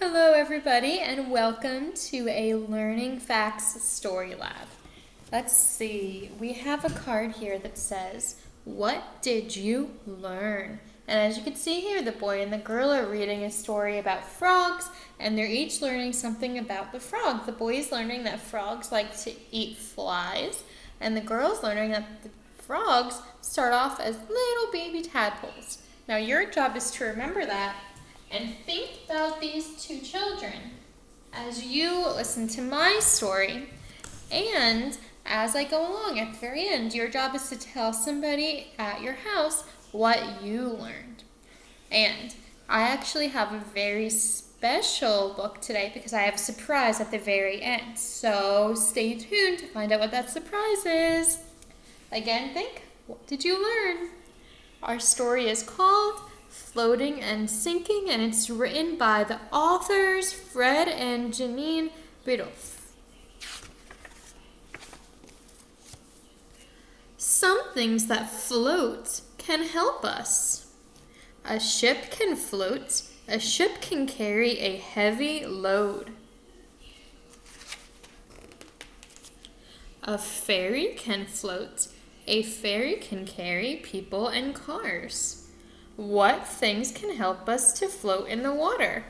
Hello, everybody, and welcome to a Learning Facts Story Lab. Let's see, we have a card here that says, "What did you learn?" And as you can see here, the boy and the girl are reading a story about frogs, and they're each learning something about the frog. The boy is learning that frogs like to eat flies, and the girl's learning that the frogs start off as little baby tadpoles. Now, your job is to remember that and think about these two children as you listen to my story. And as I go along at the very end, your job is to tell somebody at your house what you learned. And I actually have a very special book today because I have a surprise at the very end. So stay tuned to find out what that surprise is. Again, think, what did you learn? Our story is called Floating and Sinking, and it's written by the authors Fred and Janine Biddulph. Some things that float can help us. A ship can float. A ship can carry a heavy load. A ferry can float. A ferry can carry people and cars. What things can help us to float in the water?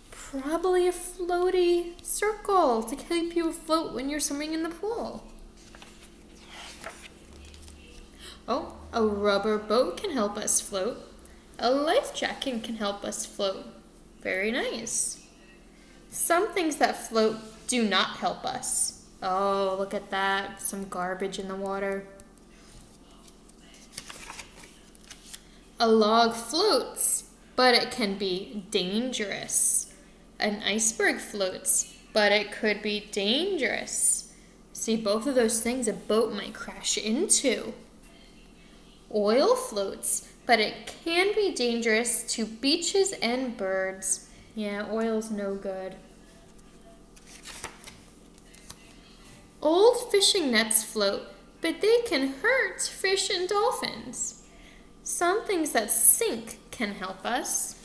Probably a floaty circle to keep you afloat when you're swimming in the pool. Oh, a rubber boat can help us float. A life jacket can help us float. Very nice. Some things that float do not help us. Oh, look at that. Some garbage in the water. A log floats, but it can be dangerous. An iceberg floats, but it could be dangerous. See, both of those things a boat might crash into. Oil floats, but it can be dangerous to beaches and birds. Yeah, oil's no good. Old fishing nets float, but they can hurt fish and dolphins. Some things that sink can help us.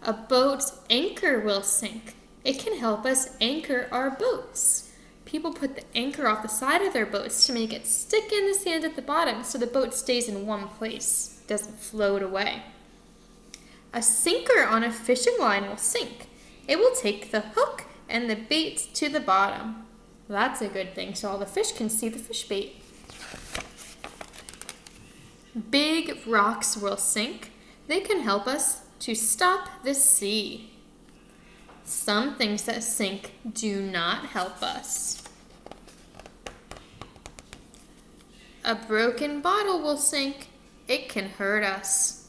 A boat's anchor will sink. It can help us anchor our boats. People put the anchor off the side of their boats to make it stick in the sand at the bottom so the boat stays in one place, doesn't float away. A sinker on a fishing line will sink. It will take the hook and the bait to the bottom. That's a good thing, so all the fish can see the fish bait. Big rocks will sink. They can help us to stop the sea. Some things that sink do not help us. A broken bottle will sink. It can hurt us.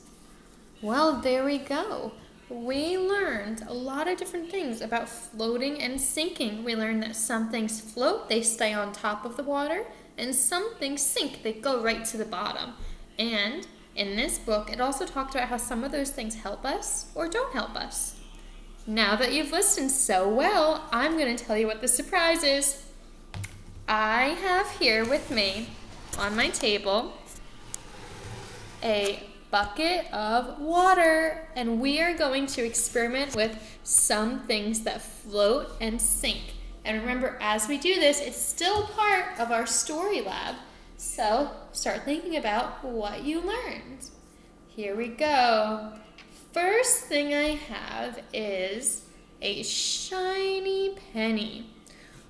Well, there we go. We learned a lot of different things about floating and sinking. We learned that some things float, they stay on top of the water, and some things sink, they go right to the bottom. And in this book, it also talked about how some of those things help us or don't help us. Now that you've listened so well, I'm going to tell you what the surprise is. I have here with me on my table a bucket of water, and we are going to experiment with some things that float and sink. And remember, as we do this, it's still part of our story lab. So start thinking about what you learned. Here we go. First thing I have is a shiny penny.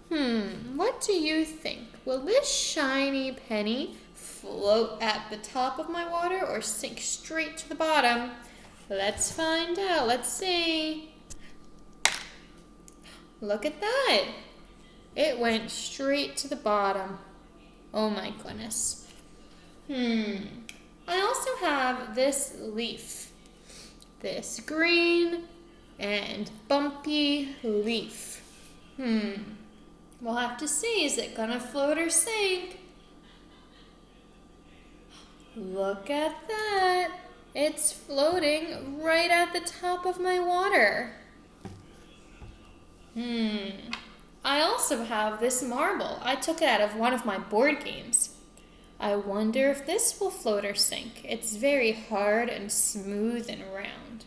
What do you think? Will this shiny penny float at the top of my water or sink straight to the bottom? Let's find out. Let's see. Look at that. It went straight to the bottom. Oh my goodness. I also have this leaf. This green and bumpy leaf. We'll have to see. Is it gonna float or sink? Look at that. It's floating right at the top of my water. I also have this marble. I took it out of one of my board games. I wonder if this will float or sink. It's very hard and smooth and round.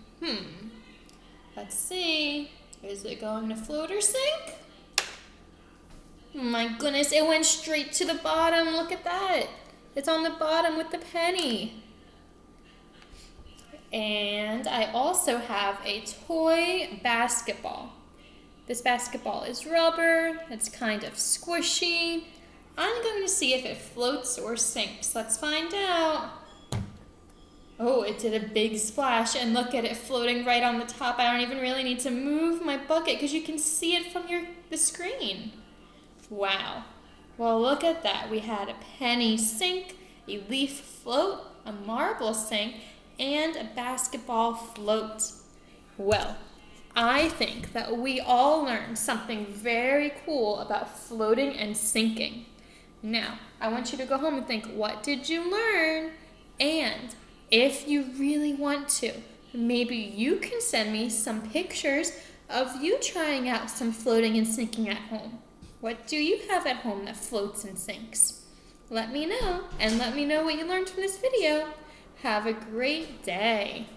Let's see. Is it going to float or sink? My goodness, it went straight to the bottom. Look at that. It's on the bottom with the penny. And I also have a toy basketball. This basketball is rubber. It's kind of squishy. I'm going to see if it floats or sinks. Let's find out. Oh, it did a big splash, and look at it floating right on the top. I don't even really need to move my bucket because you can see it from the screen. Wow. Well, look at that. We had a penny sink, a leaf float, a marble sink, and a basketball float. Well, I think that we all learned something very cool about floating and sinking. Now, I want you to go home and think, what did you learn? And if you really want to, maybe you can send me some pictures of you trying out some floating and sinking at home. What do you have at home that floats and sinks? Let me know, and let me know what you learned from this video. Have a great day.